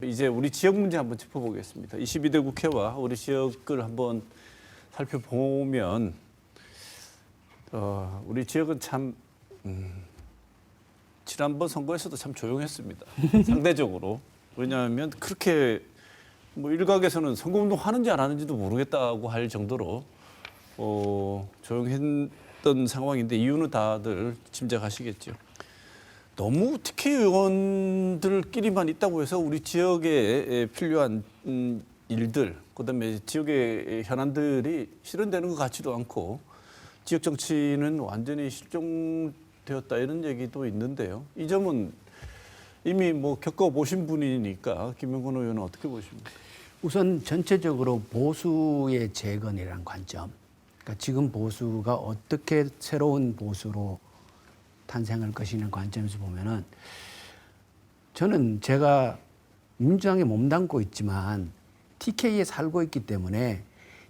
이제 우리 지역 문제 한번 짚어보겠습니다. 22대 국회와 우리 지역을 한번 살펴보면 우리 지역은 참 지난번 선거에서도 참 조용했습니다. 상대적으로. 왜냐하면 그렇게 뭐 일각에서는 선거운동 하는지 안 하는지도 모르겠다고 할 정도로 조용했던 상황인데 이유는 다들 짐작하시겠죠. 너무 TK 의원들끼리만 있다고 해서 우리 지역에 필요한 일들, 그다음에 지역의 현안들이 실현되는 것 같지도 않고 지역 정치는 완전히 실종되었다 이런 얘기도 있는데요. 이 점은 이미 뭐 겪어보신 분이니까 김영건 의원은 어떻게 보십니까? 우선 전체적으로 보수의 재건이라는 관점, 그러니까 지금 보수가 어떻게 새로운 보수로 탄생할 것이라는 관점에서 보면은 저는 제가 민주당에 몸담고 있지만 TK에 살고 있기 때문에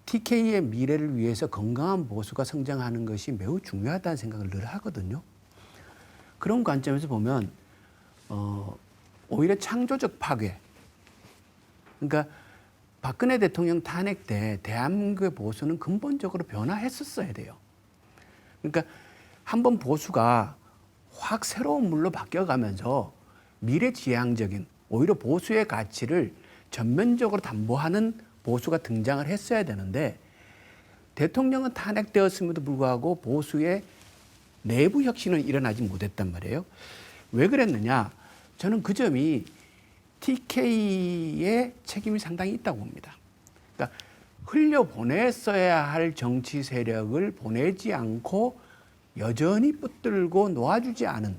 TK의 미래를 위해서 건강한 보수가 성장하는 것이 매우 중요하다는 생각을 늘 하거든요. 그런 관점에서 보면 오히려 창조적 파괴, 그러니까 박근혜 대통령 탄핵 때 대한민국의 보수는 근본적으로 변화했었어야 돼요. 그러니까 한번 보수가 확 새로운 물로 바뀌어가면서 미래지향적인 오히려 보수의 가치를 전면적으로 담보하는 보수가 등장을 했어야 되는데 대통령은 탄핵되었음에도 불구하고 보수의 내부 혁신은 일어나지 못했단 말이에요. 왜 그랬느냐? 저는 그 점이 TK의 책임이 상당히 있다고 봅니다. 그러니까 흘려보냈어야 할 정치 세력을 보내지 않고 여전히 붙들고 놓아주지 않은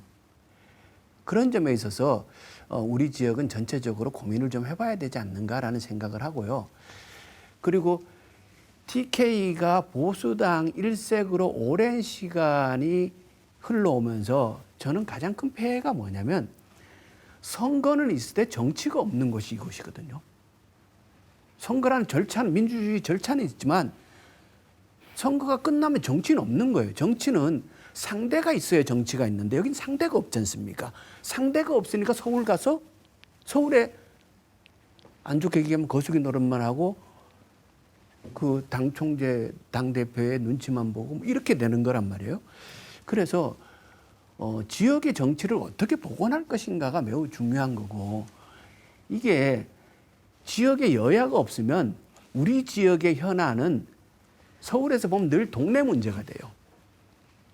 그런 점에 있어서 우리 지역은 전체적으로 고민을 좀 해봐야 되지 않는가라는 생각을 하고요. 그리고 TK가 보수당 일색으로 오랜 시간이 흘러오면서 저는 가장 큰 폐해가 뭐냐면 선거는 있을 때 정치가 없는 것이 이것이거든요. 선거라는 절차는 민주주의 절차는 있지만 선거가 끝나면 정치는 없는 거예요. 정치는 상대가 있어야 정치가 있는데 여긴 상대가 없지 않습니까? 상대가 없으니까 서울 가서 서울에 안 좋게 얘기하면 거수기 노릇만 하고 그 당 총재, 당 대표의 눈치만 보고 뭐 이렇게 되는 거란 말이에요. 그래서 지역의 정치를 어떻게 복원할 것인가가 매우 중요한 거고 이게 지역에 여야가 없으면 우리 지역의 현안은 서울에서 보면 늘 동네 문제가 돼요.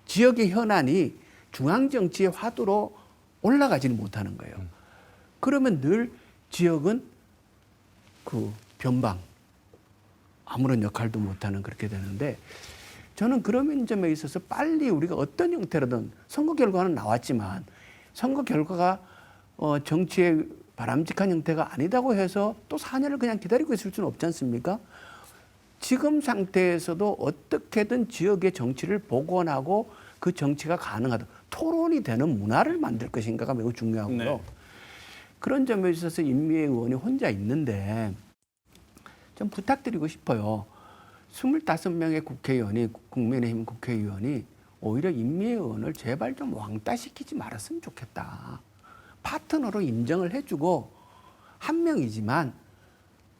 지역의 현안이 중앙정치의 화두로 올라가지는 못하는 거예요. 그러면 늘 지역은 그 변방, 아무런 역할도 못하는 그렇게 되는데 저는 그런 점에 있어서 빨리 우리가 어떤 형태로든 선거 결과는 나왔지만 선거 결과가 정치의 바람직한 형태가 아니다고 해서 또 4년을 그냥 기다리고 있을 수는 없지 않습니까? 지금 상태에서도 어떻게든 지역의 정치를 복원하고 그 정치가 가능하다. 토론이 되는 문화를 만들 것인가가 매우 중요하고요. 네. 그런 점에 있어서 임미애 의원이 혼자 있는데 좀 부탁드리고 싶어요. 25명의 국회의원이 국민의힘 국회의원이 오히려 임미애 의원을 제발 좀 왕따시키지 말았으면 좋겠다. 파트너로 인정을 해주고 한 명이지만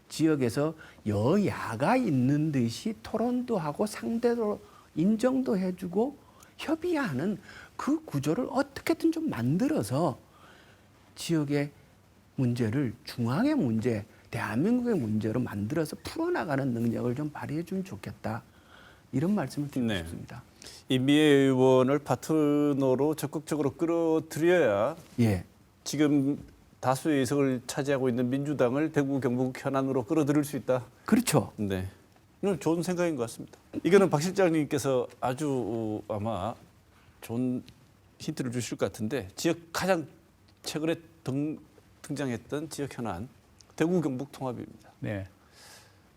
지역에서 여야가 있는 듯이 토론도 하고 상대로 인정도 해주고 협의하는 그 구조를 어떻게든 좀 만들어서 지역의 문제를 중앙의 문제, 대한민국의 문제로 만들어서 풀어나가는 능력을 좀 발휘해 주면 좋겠다. 이런 말씀을 드리고 싶습니다. 임미애 의원을 파트너로 적극적으로 끌어들여야 지금 다수의 의석을 차지하고 있는 민주당을 대구 경북 현안으로 끌어들일 수 있다. 그렇죠. 네, 이건 좋은 생각인 것 같습니다. 이거는 박 실장님께서 아주 아마 좋은 힌트를 주실 것 같은데 지역 가장 최근에 등장했던 지역 현안 대구 경북 통합입니다. 네.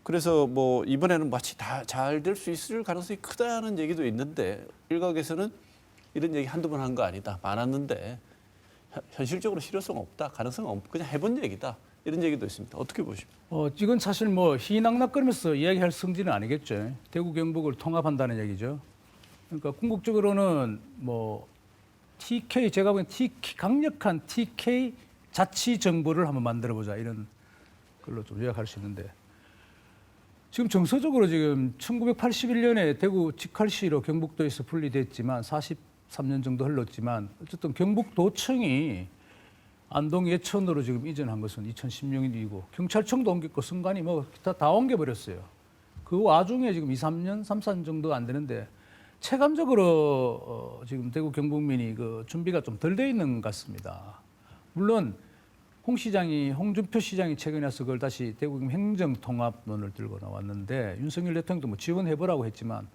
그래서 뭐 이번에는 마치 다 잘 될 수 있을 가능성이 크다는 얘기도 있는데 일각에서는 이런 얘기 한두 번 한 거 아니다. 많았는데 현실적으로 실효성 없다. 가능성 없고 그냥 해본 얘기다. 이런 얘기도 있습니다. 어떻게 보십니까? 지금 사실 뭐 희낙낙거리면서 이야기할 성질은 아니겠죠. 대구 경북을 통합한다는 얘기죠. 그러니까 궁극적으로는 뭐 TK 제가 보기엔 강력한 TK 자치 정부를 한번 만들어 보자 이런 걸로 좀 요약할 수 있는데 지금 정서적으로 지금 1981년에 대구 직할시로 경북도에서 분리됐지만 43년 정도 흘렀지만 어쨌든 경북도청이 안동 예천으로 지금 이전한 것은 2016년이고 경찰청도 옮겼고 선관위 뭐 다 옮겨버렸어요. 그 와중에 지금 3, 4년 정도 안 되는데 체감적으로 지금 대구 경북민이 그 준비가 좀 덜 돼 있는 것 같습니다. 물론 홍준표 시장이 최근에 와서 그걸 다시 대구 행정통합론을 들고 나왔는데 윤석열 대통령도 뭐 지원해보라고 했지만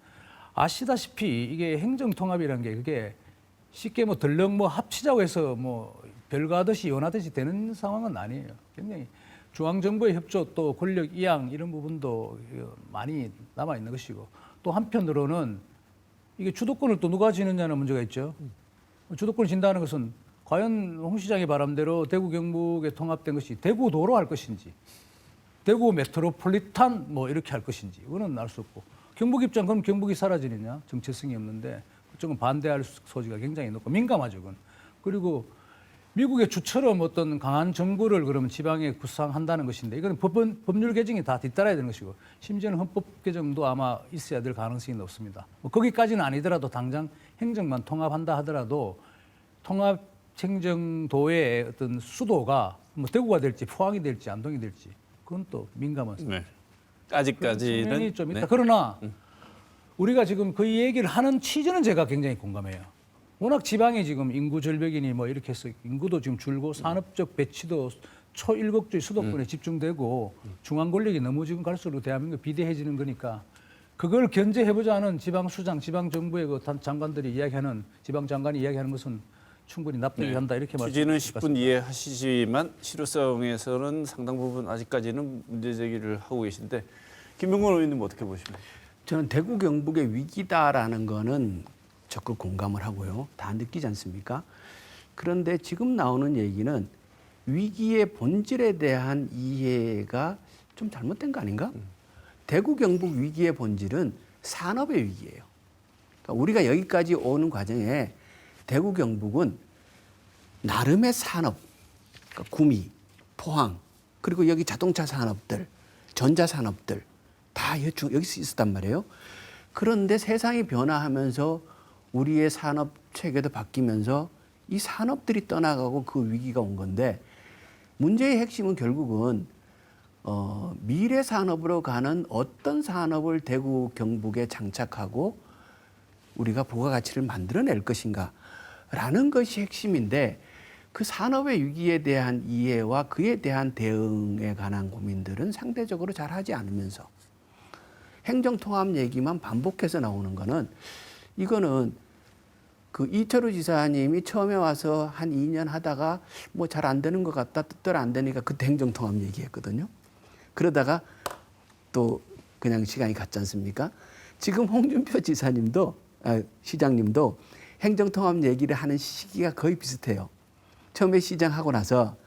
아시다시피 이게 행정통합이라는 게 그게 쉽게 뭐 덜렁 뭐 합치자고 해서 뭐 별거하듯이 원하듯이 되는 상황은 아니에요. 굉장히 중앙정부의 협조 또 권력 이양 이런 부분도 많이 남아있는 것이고 또 한편으로는 이게 주도권을 또 누가 지느냐는 문제가 있죠. 주도권을 진다는 것은 과연 홍 시장의 바람대로 대구 경북에 통합된 것이 대구도로 할 것인지 대구 메트로폴리탄 뭐 이렇게 할 것인지 이거는 알 수 없고 경북 입장 그럼 경북이 사라지느냐 정체성이 없는데 그쪽은 반대할 소지가 굉장히 높고 민감하죠. 그건. 그리고 미국의 주처럼 어떤 강한 정부를 그러면 지방에 구상한다는 것인데 이거는 법률 개정이 다 뒤따라야 되는 것이고 심지어는 헌법 개정도 아마 있어야 될 가능성이 높습니다. 뭐 거기까지는 아니더라도 당장 행정만 통합한다 하더라도 통합 행정도의 어떤 수도가 뭐 대구가 될지 포항이 될지 안동이 될지 그건 또 민감한 네. 측면이 아직까지는 좀 있다. 네. 그러나 우리가 지금 그 얘기를 하는 취지는 제가 굉장히 공감해요. 워낙 지방에 지금 인구 절벽이니 뭐 이렇게 해서 인구도 지금 줄고 산업적 배치도 초일국주의 수도권에 집중되고 중앙 권력이 너무 지금 갈수록 대한민국 비대해지는 거니까 그걸 견제해보자는 지방수장, 지방정부의 그 장관들이 이야기하는 지방장관이 이야기하는 것은 충분히 납득이 간다 이렇게 취지는 말씀드릴 것 10분 이해하시지만 실효성에서는 상당 부분 아직까지는 문제 제기를 하고 계신데 김병건 의원님 어떻게 보십니까? 저는 대구 경북의 위기다라는 거는 적극 공감을 하고요. 다 느끼지 않습니까? 그런데 지금 나오는 얘기는 위기의 본질에 대한 이해가 좀 잘못된 거 아닌가? 대구 경북 위기의 본질은 산업의 위기예요. 그러니까 우리가 여기까지 오는 과정에 대구 경북은 나름의 산업, 그러니까 구미, 포항, 그리고 여기 자동차 산업들, 전자 산업들 다 여기서 있었단 말이에요. 그런데 세상이 변화하면서 우리의 산업 체계도 바뀌면서 이 산업들이 떠나가고 그 위기가 온 건데 문제의 핵심은 결국은 미래 산업으로 가는 어떤 산업을 대구 경북에 장착하고 우리가 부가가치를 만들어낼 것인가라는 것이 핵심인데 그 산업의 위기에 대한 이해와 그에 대한 대응에 관한 고민들은 상대적으로 잘 하지 않으면서 행정통합 얘기만 반복해서 나오는 거는 이거는 그 이철우 지사님이 처음에 와서 한 2년 하다가 뭐 잘 안 되는 것 같다 뜻대로 안 되니까 그때 행정통합 얘기했거든요. 그러다가 또 그냥 시간이 갔지 않습니까? 지금 홍준표 시장님도 행정통합 얘기를 하는 시기가 거의 비슷해요. 처음에 시장하고 나서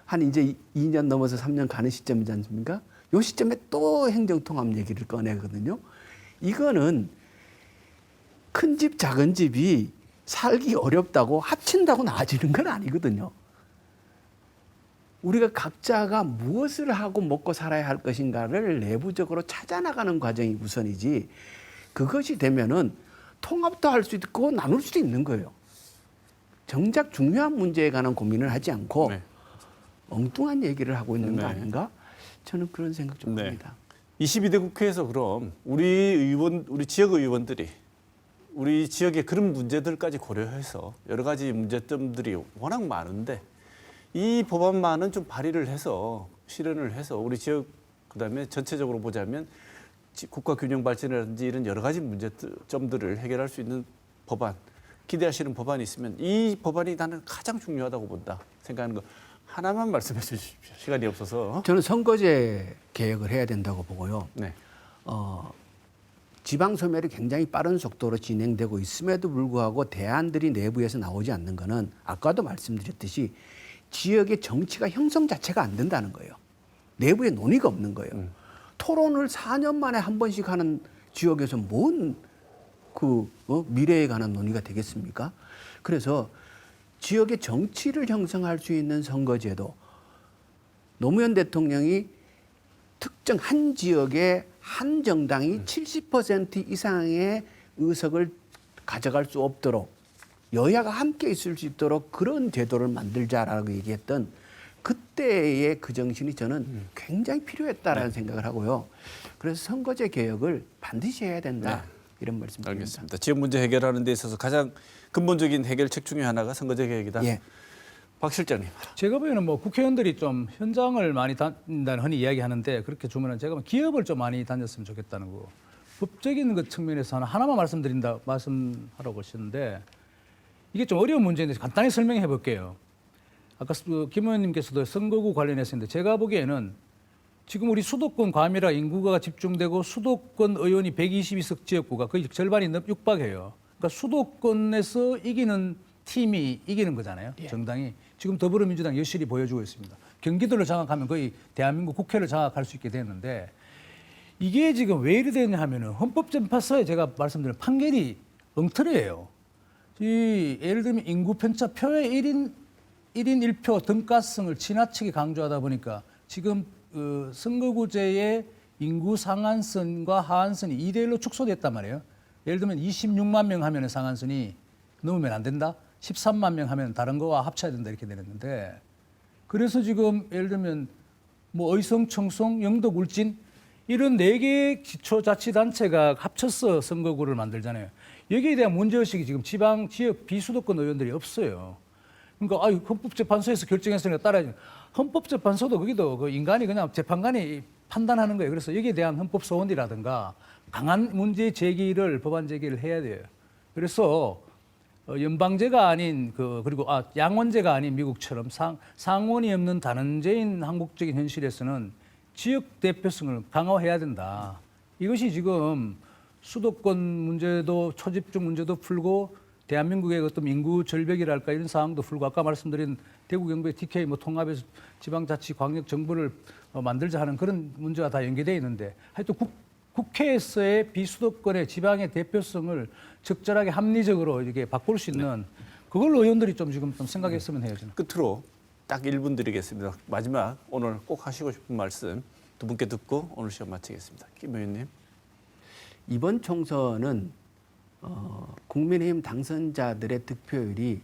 한 이제 2년 넘어서 3년 가는 시점이지 않습니까? 요 시점에 또 행정통합 얘기를 꺼내거든요. 이거는 큰 집, 작은 집이 살기 어렵다고 합친다고 나아지는 건 아니거든요. 우리가 각자가 무엇을 하고 먹고 살아야 할 것인가를 내부적으로 찾아나가는 과정이 우선이지 그것이 되면은 통합도 할 수 있고 나눌 수도 있는 거예요. 정작 중요한 문제에 관한 고민을 하지 않고 네. 엉뚱한 얘기를 하고 있는 거 네. 아닌가? 저는 그런 생각 좀 합니다. 22대 국회에서 그럼 우리 지역 의원들이 우리 지역의 그런 문제들까지 고려해서 여러 가지 문제점들이 워낙 많은데 이 법안만은 좀 발의를 해서 실현을 해서 우리 지역 그다음에 전체적으로 보자면 국가 균형 발전이라든지 이런 여러 가지 문제점들을 해결할 수 있는 법안 기대하시는 법안이 있으면 이 법안이 나는 가장 중요하다고 본다 생각하는 거 하나만 말씀해 주십시오. 시간이 없어서. 저는 선거제 개혁을 해야 된다고 보고요. 네. 지방 소멸이 굉장히 빠른 속도로 진행되고 있음에도 불구하고 대안들이 내부에서 나오지 않는 거는 아까도 말씀드렸듯이 지역의 정치가 형성 자체가 안 된다는 거예요. 내부에 논의가 없는 거예요. 토론을 4년 만에 한 번씩 하는 지역에서 뭔 미래에 관한 논의가 되겠습니까? 그래서 지역의 정치를 형성할 수 있는 선거제도, 노무현 대통령이 특정 한 지역의 한 정당이 70% 이상의 의석을 가져갈 수 없도록 여야가 함께 있을 수 있도록 그런 제도를 만들자라고 얘기했던 그때의 그 정신이 저는 굉장히 필요했다라는 생각을 하고요. 그래서 선거제 개혁을 반드시 해야 된다. 이런 말씀드립니다. 알겠습니다. 지역 문제 해결하는 데 있어서 가장 근본적인 해결책 중에 하나가 선거제 개혁이다. 예. 박 실장님. 제가 보기에는 뭐 국회의원들이 좀 현장을 많이 다닌다는 흔히 이야기하는데 그렇게 주면은 제가 기업을 좀 많이 다녔으면 좋겠다는 거. 법적인 그 측면에서 하나만 말씀하라고 하셨는데 이게 좀 어려운 문제인데 간단히 설명해 볼게요. 아까 김 의원님께서도 선거구 관련해서 했는데 제가 보기에는 지금 우리 수도권 과밀화 인구가 집중되고 수도권 의원이 122석 지역구가 거의 절반이 육박해요. 그러니까 수도권에서 이기는 팀이 이기는 거잖아요. 정당이. 지금 더불어민주당 여실히 보여주고 있습니다. 경기도를 장악하면 거의 대한민국 국회를 장악할 수 있게 됐는데 이게 지금 왜 이래 되냐 하면은 헌법재판소에 제가 말씀드린 판결이 엉터리예요. 예를 들면 인구 편차 표의 1인 1표 등가성을 지나치게 강조하다 보니까 지금 선거구제의 인구 상한선과 하한선이 2대1로 축소됐단 말이에요. 예를 들면 26만 명 하면 상한선이 넘으면 안 된다. 13만 명 하면 다른 거와 합쳐야 된다 이렇게 되는데 그래서 지금 예를 들면 뭐 의성, 청송, 영덕, 울진 이런 4개의 기초자치단체가 합쳐서 선거구를 만들잖아요. 여기에 대한 문제의식이 지금 지방, 지역, 비수도권 의원들이 없어요. 그러니까 헌법재판소에서 결정했으니까 따라야지. 헌법재판소도 거기도 그 인간이 그냥 재판관이 판단하는 거예요. 그래서 여기에 대한 헌법 소원이라든가 강한 문제 제기를 법안 제기를 해야 돼요. 그래서 연방제가 아닌 그리고 양원제가 아닌 미국처럼 상원이 없는 다원제인 한국적인 현실에서는 지역 대표성을 강화해야 된다. 이것이 지금 수도권 문제도 초집중 문제도 풀고 대한민국의 어떤 인구 절벽이랄까 이런 상황도 풀고 아까 말씀드린 대구 경북의 TK 통합해서 지방자치 광역 정부를 만들자 하는 그런 문제가 다 연계되어 있는데 하여튼 국회에서의 비수도권의 지방의 대표성을 적절하게 합리적으로 이렇게 바꿀 수 있는 그걸 의원들이 좀 지금 좀 생각했으면 해요. 저는. 끝으로 딱 1분 드리겠습니다. 마지막 오늘 꼭 하시고 싶은 말씀 두 분께 듣고 오늘 시간 마치겠습니다. 김 의원님. 이번 총선은 국민의힘 당선자들의 득표율이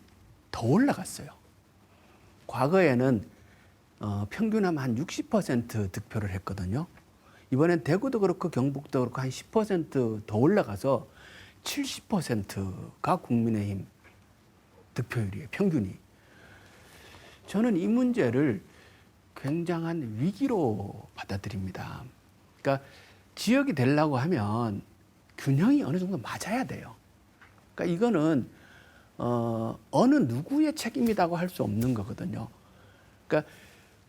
더 올라갔어요. 과거에는 평균하면 한 60% 득표를 했거든요. 이번엔 대구도 그렇고 경북도 그렇고 한 10%더 올라가서 70%가 국민의힘 득표율이에요. 평균이. 저는 이 문제를 굉장한 위기로 받아들입니다. 그러니까 지역이 되려고 하면 균형이 어느 정도 맞아야 돼요. 그러니까 이거는 어느 누구의 책임이라고 할 수 없는 거거든요. 그러니까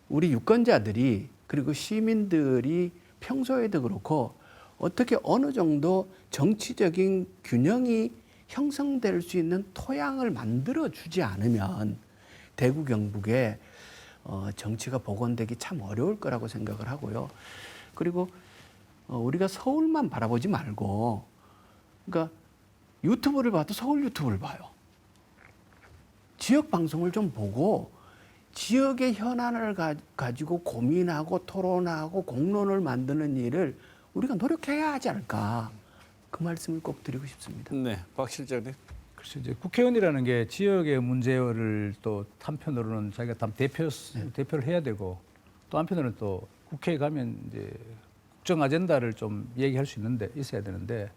우리 유권자들이 그리고 시민들이 평소에도 그렇고 어떻게 어느 정도 정치적인 균형이 형성될 수 있는 토양을 만들어 주지 않으면 대구 경북에 정치가 복원되기 참 어려울 거라고 생각을 하고요. 그리고 우리가 서울만 바라보지 말고 그러니까 유튜브를 봐도 서울 유튜브를 봐요. 지역 방송을 좀 보고 지역의 현안을 가지고 고민하고 토론하고 공론을 만드는 일을 우리가 노력해야 하지 않을까. 그 말씀을 꼭 드리고 싶습니다. 네, 박 실장님. 그래서 이제 국회의원이라는 게 지역의 문제를 또 한편으로는 자기가 다 대표를 해야 되고 또 한편으로는 또 국회에 가면 이제 국정 아젠다를 좀 얘기할 수 있어야 되는데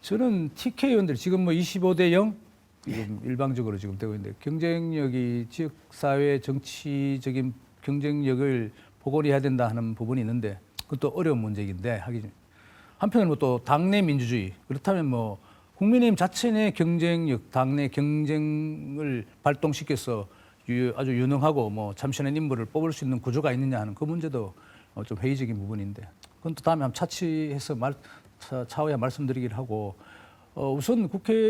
저는 TK 의원들 지금 뭐 25대 0 지금 일방적으로 지금 되고 있는데 경쟁력이 지역 사회 정치적인 경쟁력을 복원해야 된다 하는 부분이 있는데 그것도 어려운 문제인데 하기 한편으로 또 당내 민주주의 그렇다면 뭐 국민의힘 자체 내 경쟁력, 당내 경쟁을 발동시켜서 아주 유능하고 뭐 참신한 인물을 뽑을 수 있는 구조가 있느냐 하는 그 문제도 좀 회의적인 부분인데 그건 또 다음에 한번 차치해서 차후에 말씀드리기를 하고 우선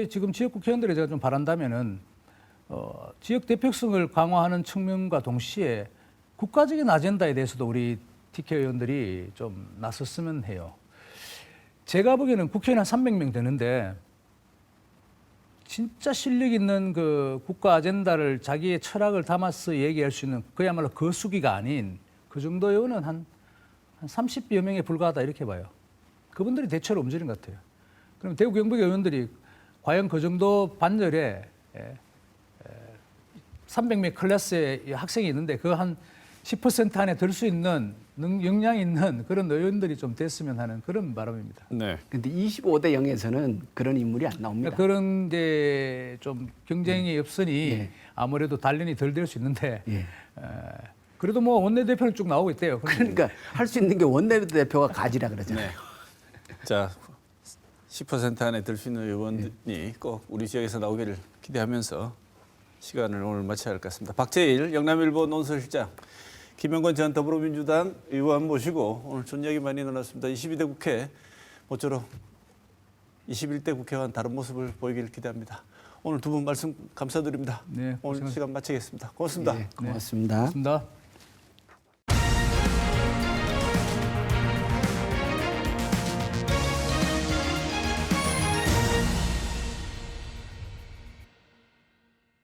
지금 지역 국회의원들이 제가 좀 바란다면은 지역 대표성을 강화하는 측면과 동시에 국가적인 아젠다에 대해서도 우리 TK 의원들이 좀 나섰으면 해요. 제가 보기에는 국회의원 한 300명 되는데 진짜 실력 있는 그 국가 아젠다를 자기의 철학을 담아서 얘기할 수 있는 그야말로 거수기가 아닌 그 정도 의원은 한 30여 명에 불과하다 이렇게 봐요. 그분들이 대체로 움직이는 것 같아요. 그럼 대구 경북의 의원들이 과연 그 정도 반열에 300명 클래스의 학생이 있는데 그 한 10% 안에 들 수 있는 역량 있는 그런 의원들이 좀 됐으면 하는 그런 바람입니다. 네. 근데 25대 0에서는 그런 인물이 안 나옵니다. 그런 게 좀 경쟁이 없으니 예. 아무래도 단련이 덜 될 수 있는데 예. 그래도 뭐 원내대표는 쭉 나오고 있대요. 그러니까 할 수 있는 게 원내대표가 가지라 그러잖아요. 네. 자, 10% 안에 들 수 있는 의원이 꼭 우리 지역에서 나오기를 기대하면서 시간을 오늘 마쳐야 할 것 같습니다. 박재일 영남일보 논설실장, 김영건 전 더불어민주당 의원 모시고 오늘 좋은 이야기 많이 나눴습니다. 22대 국회 모쪼록 21대 국회와는 다른 모습을 보이길 기대합니다. 오늘 두 분 말씀 감사드립니다. 네, 오늘 시간 마치겠습니다. 고맙습니다. 네, 고맙습니다. 고맙습니다.